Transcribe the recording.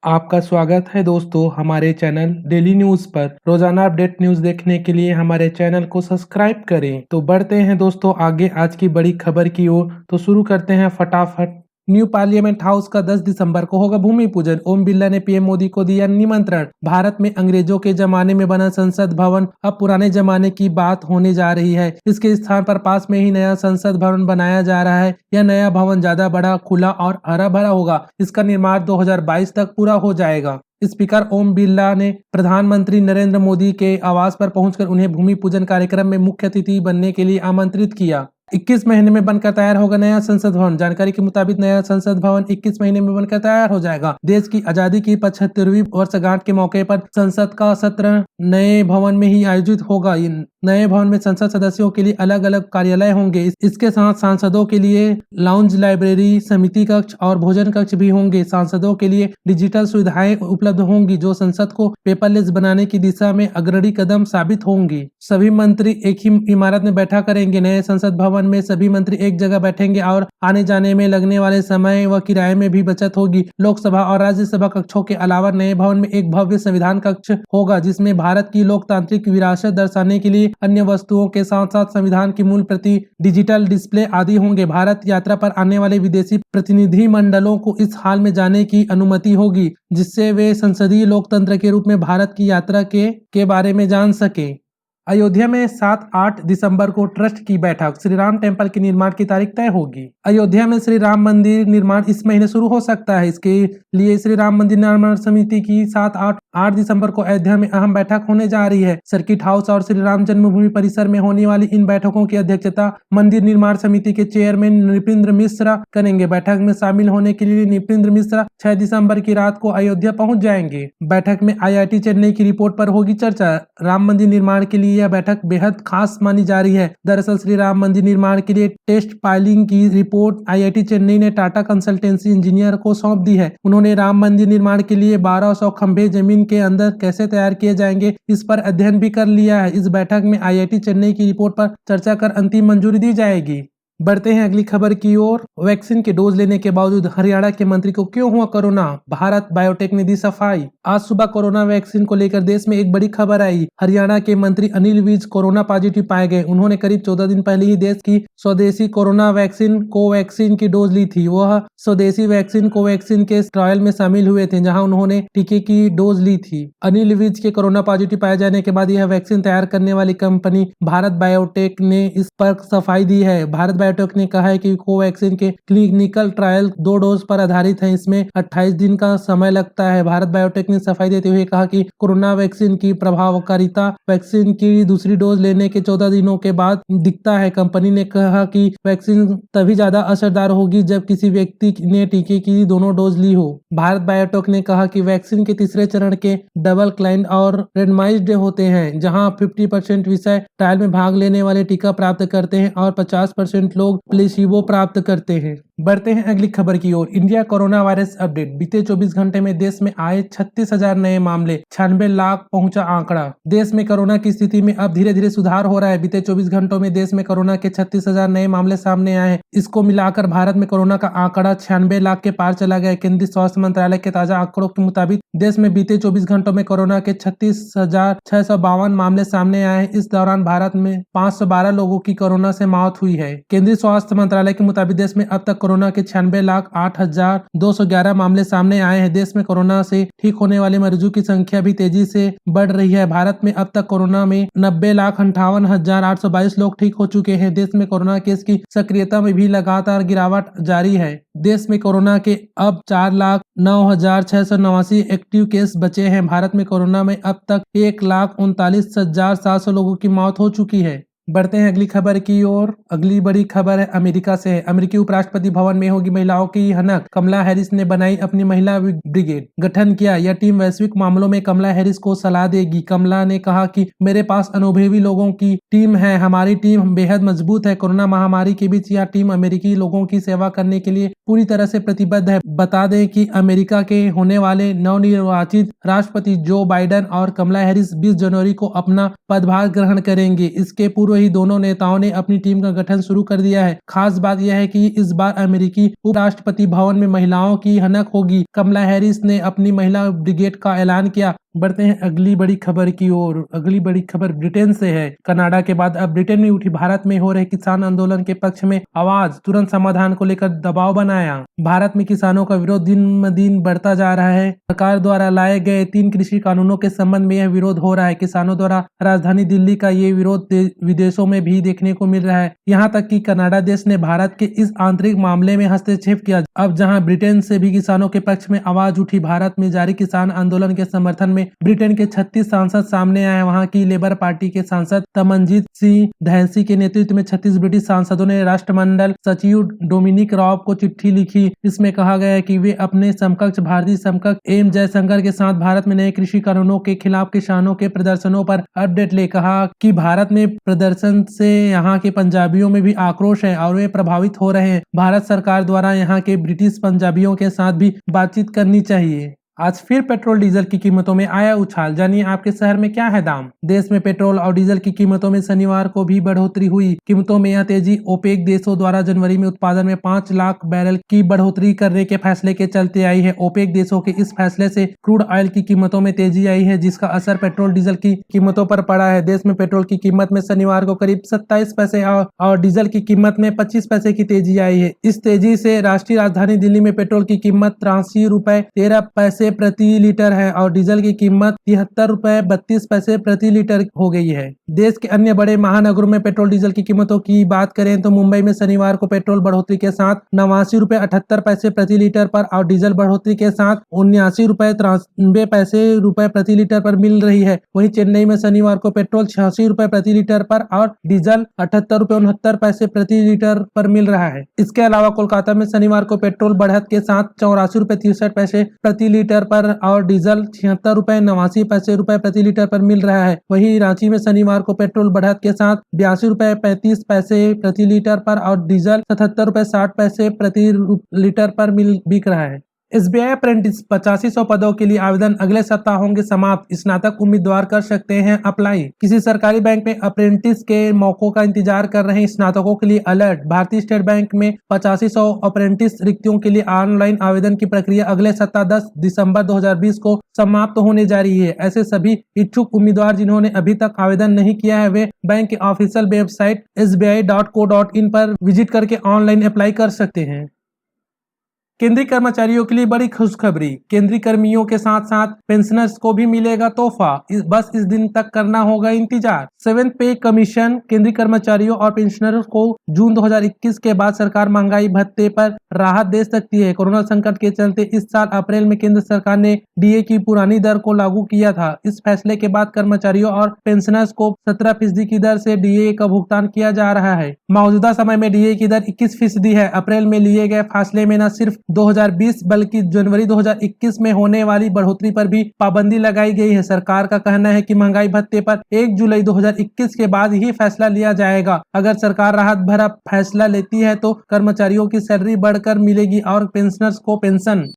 आपका स्वागत है दोस्तों हमारे चैनल डेली न्यूज़ पर। रोजाना अपडेट न्यूज़ देखने के लिए हमारे चैनल को सब्सक्राइब करें। तो बढ़ते हैं दोस्तों आगे आज की बड़ी खबर की ओर। तो शुरू करते हैं फटाफट। न्यू पार्लियामेंट हाउस का 10 दिसंबर को होगा भूमि पूजन। ओम बिरला ने पीएम मोदी को दिया निमंत्रण। भारत में अंग्रेजों के जमाने में बना संसद भवन अब पुराने जमाने की बात होने जा रही है। इसके स्थान पर पास में ही नया संसद भवन बनाया जा रहा है। यह नया भवन ज्यादा बड़ा, खुला और हरा भरा होगा। इसका निर्माण 2022 तक पूरा हो जाएगा। स्पीकर ओम बिरला ने प्रधानमंत्री नरेंद्र मोदी के आवास पर पहुंचकर उन्हें भूमि पूजन कार्यक्रम में मुख्य अतिथि बनने के लिए आमंत्रित किया। 21 महीने में बनकर तैयार होगा नया संसद भवन। जानकारी के मुताबिक नया संसद भवन 21 महीने में बनकर तैयार हो जाएगा। देश की आजादी की 75वीं वर्षगांठ के मौके पर संसद का सत्र नए भवन में ही आयोजित होगा। नए भवन में संसद सदस्यों के लिए अलग अलग कार्यालय होंगे। इसके साथ सांसदों के लिए लाउंज, लाइब्रेरी, समिति कक्ष और भोजन कक्ष भी होंगे। सांसदों के लिए डिजिटल सुविधाएं उपलब्ध होंगी जो संसद को पेपरलेस बनाने की दिशा में अग्रणी कदम साबित होंगी। सभी मंत्री एक ही इमारत में बैठा करेंगे। नए संसद भवन में सभी मंत्री एक जगह बैठेंगे और आने जाने में लगने वाले समय व किराए में भी बचत होगी। लोकसभा और राज्यसभा कक्षों के अलावा नए भवन में एक भव्य संविधान कक्ष होगा जिसमें भारत की लोकतांत्रिक विरासत दर्शाने के लिए अन्य वस्तुओं के साथ साथ संविधान की मूल प्रति, डिजिटल डिस्प्ले आदि होंगे। भारत यात्रा पर आने वाले विदेशी प्रतिनिधि मंडलों को इस हाल में जाने की अनुमति होगी जिससे वे संसदीय लोकतंत्र के रूप में भारत की यात्रा के बारे में जान सके। अयोध्या में 7-8 दिसंबर को ट्रस्ट की बैठक। श्री राम टेम्पल के निर्माण की तारीख तय होगी। अयोध्या में श्री राम मंदिर निर्माण इस महीने शुरू हो सकता है। इसके लिए श्री राम मंदिर निर्माण समिति की 7-8 दिसंबर को अयोध्या में अहम बैठक होने जा रही है। सर्किट हाउस और श्री राम जन्मभूमि परिसर में होने वाली इन बैठकों की अध्यक्षता मंदिर निर्माण समिति के चेयरमैन नृपेंद्र मिश्रा करेंगे। बैठक में शामिल होने के लिए नृपेंद्र मिश्रा 6 दिसंबर की रात को अयोध्या पहुंच जाएंगे। बैठक में IIT चेन्नई की रिपोर्ट पर होगी चर्चा। राम मंदिर निर्माण के लिए यह बैठक बेहद खास मानी जा रही है। दरअसल श्री राम मंदिर निर्माण के लिए टेस्ट फाइलिंग की रिपोर्ट IIT चेन्नई ने टाटा कंसल्टेंसी इंजीनियर को सौंप दी है। उन्होंने राम मंदिर निर्माण के लिए 1200 खंभे जमीन के अंदर कैसे तैयार किए जाएंगे इस पर अध्ययन भी कर लिया है। इस बैठक में IIT चेन्नई की रिपोर्ट पर चर्चा कर अंतिम मंजूरी दी जाएगी। बढ़ते हैं अगली खबर की ओर। वैक्सीन के डोज लेने के बावजूद हरियाणा के मंत्री को क्यों हुआ कोरोना, भारत बायोटेक ने दी सफाई। आज सुबह कोरोना वैक्सीन को लेकर देश में एक बड़ी खबर आई। हरियाणा के मंत्री अनिल विज कोरोना पॉजिटिव पाए गए। उन्होंने करीब 14 दिन पहले ही देश की स्वदेशी कोरोना वैक्सीन कोवैक्सीन की डोज ली थी। वह स्वदेशी वैक्सीन कोवैक्सीन के ट्रायल में शामिल हुए थे जहाँ उन्होंने टीके की डोज ली थी। अनिल विज के कोरोना पॉजिटिव पाए जाने के बाद यह वैक्सीन तैयार करने वाली कंपनी भारत बायोटेक ने इस पर सफाई दी है। भारत बायोटेक ने कहा है कि कोवैक्सीन के क्लिनिकल ट्रायल 2 डोज पर आधारित है। इसमें 28 दिन का समय लगता है। भारत बायोटेक ने सफाई देते हुए कहा कि कोरोना वैक्सीन की प्रभावकारिता वैक्सीन की दूसरी डोज लेने के 14 दिनों के बाद दिखता है। कंपनी ने कहा कि वैक्सीन तभी ज्यादा असरदार होगी जब किसी व्यक्ति ने टीके की दोनों डोज ली हो। भारत बायोटेक ने कहा कि वैक्सीन के तीसरे चरण के डबल क्लाइंड और रेंडमाइज्ड होते हैं जहां 50% विषय ट्रायल में भाग लेने वाले टीका प्राप्त करते हैं और 50% लोग प्लेसिबो प्राप्त करते हैं। बढ़ते हैं अगली खबर की ओर। India corona virus update. बीते 24 घंटे में देश में आए 36,000 नए मामले, 96 लाख पहुंचा आंकड़ा। देश में कोरोना की स्थिति में अब धीरे धीरे सुधार हो रहा है। बीते 24 घंटों में देश में कोरोना के 36,000 नए मामले सामने आए हैं। इसको मिलाकर भारत में कोरोना का आंकड़ा 96 लाख के पार चला गया। केंद्रीय स्वास्थ्य मंत्रालय के ताजा आंकड़ों के मुताबिक देश में बीते 24 घंटों में कोरोना के 36,652 मामले सामने आए हैं। इस दौरान भारत में 512 लोगों की कोरोना से मौत हुई है। केंद्रीय स्वास्थ्य मंत्रालय के मुताबिक देश में अब तक कोरोना के 96,08,211 मामले सामने आए हैं। देश में कोरोना से ठीक होने वाले मरीजों की संख्या भी तेजी से बढ़ रही है। भारत में अब तक कोरोना में 90,58,822 लोग ठीक हो चुके हैं। देश में कोरोना केस की सक्रियता में भी लगातार गिरावट जारी है। देश में कोरोना के अब 4,09,689 एक्टिव केस बचे हैं। भारत में कोरोना में अब तक 1,39,700 लोगों की मौत हो चुकी है। बढ़ते हैं अगली खबर की ओर। अगली बड़ी खबर है अमेरिका से है। अमेरिकी उपराष्ट्रपति भवन में होगी महिलाओं की हनक। कमला हैरिस ने बनाई अपनी महिला ब्रिगेड, गठन किया। यह टीम वैश्विक मामलों में कमला हैरिस को सलाह देगी। कमला ने कहा कि मेरे पास अनुभवी लोगों की टीम है। हमारी टीम बेहद मजबूत है। कोरोना महामारी के बीच यह टीम अमेरिकी लोगों की सेवा करने के लिए पूरी तरह से प्रतिबद्ध है। बता दें कि अमेरिका के होने वाले नवनिर्वाचित राष्ट्रपति जो बाइडेन और कमला हैरिस 20 जनवरी को अपना पदभार ग्रहण करेंगे। इसके पूर्व ही दोनों नेताओं ने अपनी टीम का गठन शुरू कर दिया है। खास बात यह है कि इस बार अमेरिकी उपराष्ट्रपति भवन में महिलाओं की हनक होगी। कमला हैरिस ने अपनी महिला ब्रिगेड का ऐलान किया। बढ़ते हैं अगली बड़ी खबर की ओर। अगली बड़ी खबर ब्रिटेन से है। कनाडा के बाद अब ब्रिटेन में उठी भारत में हो रहे किसान आंदोलन के पक्ष में आवाज, तुरंत समाधान को लेकर दबाव बनाया। भारत में किसानों का विरोध दिन ब दिन बढ़ता जा रहा है। सरकार द्वारा लाए गए 3 कृषि कानूनों के संबंध में यह विरोध हो रहा है। किसानों द्वारा राजधानी दिल्ली का ये विरोध विदेशों में भी देखने को मिल रहा है। यहाँ तक कि कनाडा देश ने भारत के इस आंतरिक मामले में हस्तक्षेप किया। अब जहाँ ब्रिटेन से भी किसानों के पक्ष में आवाज उठी, भारत में जारी किसान आंदोलन के समर्थन में ब्रिटेन के 36 सांसद सामने आए। वहां की लेबर पार्टी के सांसद तमनजीत सिंह धैंसी के नेतृत्व में 36 ब्रिटिश सांसदों ने राष्ट्रमंडल सचिव डोमिनिक रॉब को चिट्ठी लिखी। इसमें कहा गया है कि वे अपने समकक्ष भारतीय समकक्ष एम जयशंकर के साथ भारत में नए कृषि कानूनों के खिलाफ किसानों के प्रदर्शनों पर अपडेट ले कहा कि भारत में प्रदर्शन से यहाँ के पंजाबियों में भी आक्रोश है और वे प्रभावित हो रहे हैं। भारत सरकार द्वारा यहाँ के ब्रिटिश पंजाबियों के साथ भी बातचीत करनी चाहिए। आज फिर पेट्रोल डीजल की कीमतों में आया उछाल। जानिए आपके शहर में क्या है दाम। देश में पेट्रोल और डीजल की कीमतों में शनिवार को भी बढ़ोतरी हुई। कीमतों में यह तेजी ओपेक देशों द्वारा जनवरी में उत्पादन में 5 लाख बैरल की बढ़ोतरी करने के फैसले के चलते आई है। ओपेक देशों के इस फैसले से क्रूड ऑयल की कीमतों में तेजी आई है, जिसका असर पेट्रोल डीजल की कीमतों पर पड़ा है। देश में पेट्रोल की कीमत में शनिवार को करीब 27 पैसे और डीजल की कीमत में 25 पैसे की तेजी आई है। इस तेजी से राष्ट्रीय राजधानी दिल्ली में पेट्रोल की कीमत 83 रुपए 13 पैसे प्रति लीटर है और डीजल की कीमत 73 रुपए 32 पैसे प्रति लीटर हो गई है। देश के अन्य बड़े महानगरों में पेट्रोल डीजल की कीमतों की बात करें तो मुंबई में शनिवार को पेट्रोल बढ़ोतरी के साथ 89 रुपए 78 पैसे प्रति लीटर पर और डीजल बढ़ोतरी के साथ 79 रुपए 93 पैसे प्रति लीटर पर मिल रही है। वहीं चेन्नई में शनिवार को पेट्रोल 86 रुपए प्रति लीटर पर और डीजल 78 रुपए 69 पैसे प्रति लीटर पर मिल रहा है। इसके अलावा कोलकाता में शनिवार को पेट्रोल बढ़त के साथ 84 रुपए 63 पैसे प्रति लीटर पर और डीजल 76 रुपए 89 पैसे प्रति लीटर पर मिल रहा है। वहीं रांची में शनिवार को पेट्रोल बढ़त के साथ 82 रुपए 35 पैसे प्रति लीटर पर और डीजल 77 रुपए 60 पैसे प्रति लीटर पर बिक रहा है। SBI अप्रेंटिस 8500 पदों के लिए आवेदन अगले सप्ताह होंगे समाप्त। स्नातक उम्मीदवार कर सकते हैं अप्लाई। किसी सरकारी बैंक में अप्रेंटिस के मौकों का इंतजार कर रहे स्नातकों के लिए अलर्ट। भारतीय स्टेट बैंक में 8500 अप्रेंटिस रिक्तियों के लिए ऑनलाइन आवेदन की प्रक्रिया अगले सप्ताह 10 दिसंबर 2020 को समाप्त होने जा रही है। ऐसे सभी इच्छुक उम्मीदवार जिन्होंने अभी तक आवेदन नहीं किया है वे बैंक की ऑफिशियल वेबसाइट sbi.co.in पर विजिट करके ऑनलाइन अप्लाई कर सकते हैं। केंद्रीय कर्मचारियों के लिए बड़ी खुशखबरी। केंद्रीय कर्मियों के साथ साथ पेंशनर्स को भी मिलेगा तोहफा। बस इस दिन तक करना होगा इंतजार। 7th पे कमीशन केंद्रीय कर्मचारियों और पेंशनर्स को जून 2021 के बाद सरकार महंगाई भत्ते पर राहत दे सकती है। कोरोना संकट के चलते इस साल अप्रैल में केंद्र सरकार ने डीए की पुरानी दर को लागू किया था। इस फैसले के बाद कर्मचारियों और पेंशनर्स को 17% की दर से डीए का भुगतान किया जा रहा है। मौजूदा समय में डीए की दर 21% है। अप्रैल में लिए गए फैसले में न सिर्फ 2020 बल्कि जनवरी 2021 में होने वाली बढ़ोतरी पर भी पाबंदी लगाई गई है। सरकार का कहना है कि महंगाई भत्ते पर 1 जुलाई 2021 के बाद ही फैसला लिया जाएगा। अगर सरकार राहत भरा फैसला लेती है तो कर्मचारियों की सैलरी बढ़कर मिलेगी और पेंशनर्स को पेंशन